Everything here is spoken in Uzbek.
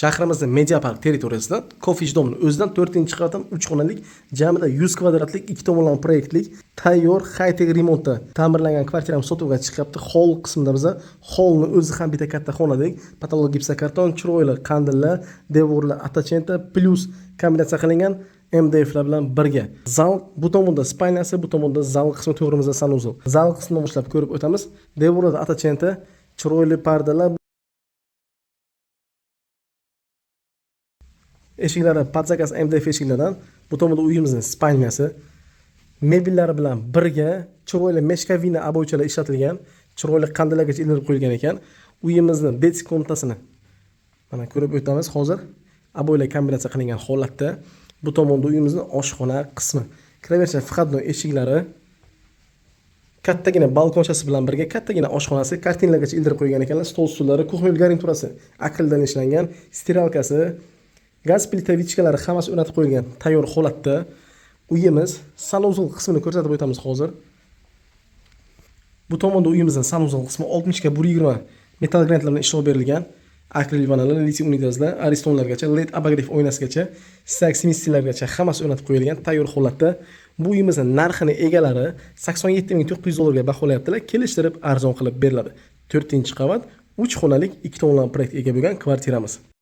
Shahrimizning Media Park territoriyasidan Coffee Dom'ning o'zidan 4-qavatdan 3 xonalik, jamida 100 kvadratlik 2 tomonlama proyektlik tayyor high-tech remontda ta'mirlangan kvartiramiz sotuvga chiqyapti. Hol qismida biz holni o'zi ham bitta katta xonadek, patolog gipsokarton, chiroyli qandillar, devorlar attachenta plus kombinatsiya qilingan MDFlar bilan birga. Zal bu tomonda spalnasi, bu tomonda zal qismi to'g'rimizda sanuzel. Zal qismini boshlab ko'rib o'tamiz. Devorlarda attachenta, chiroyli pardalar, eshiklari podzakas MDF eshiklardan, bu tomonda uyimizning spalnyasi, mebellari bilan birga chiroyli meshkavina aboychalar ishlatilgan, chiroyli qandillargacha ilinib qo'yilgan ekan. Uyimizning bets komnatasini mana ko'rib o'tamiz hozir. Aboylar kombinatsiya qilingan holatda. Bu tomonda uyimizning oshxona qismi. Kiraverishlar vходной eshiklari, kattagina balkonchasi bilan birga kattagina oshxonasi, kartinlargacha ildirib qo'ygan ekanlar. Stol stullari, kuxnya garniturasi akreldan ishlangan, stiralkasi, gaz plita vichkalari hammasi o'rnatib qo'yilgan tayyor holatda. Uyimiz sanuzel qismini ko'rsatib o'tamiz hozir. Bu tomonda uyimizning sanuzel qismi 60 ga 120 metal granitlar bilan ishlov berilgan. Akril vanalar, litium unitazlar, aristonlargacha, LED abagrev oynasigacha, stak simistilargacha hammasi o'rnatib qo'yilgan tayyor holatda. Bu uyimizning narxini egalari 87.900 dollarga baholayaptilar. Kelishtirib arzon qilib beriladi. 4-qavat, 3 xonalik, 2 tomonlama proyekt ega bo'lgan kvartiramiz.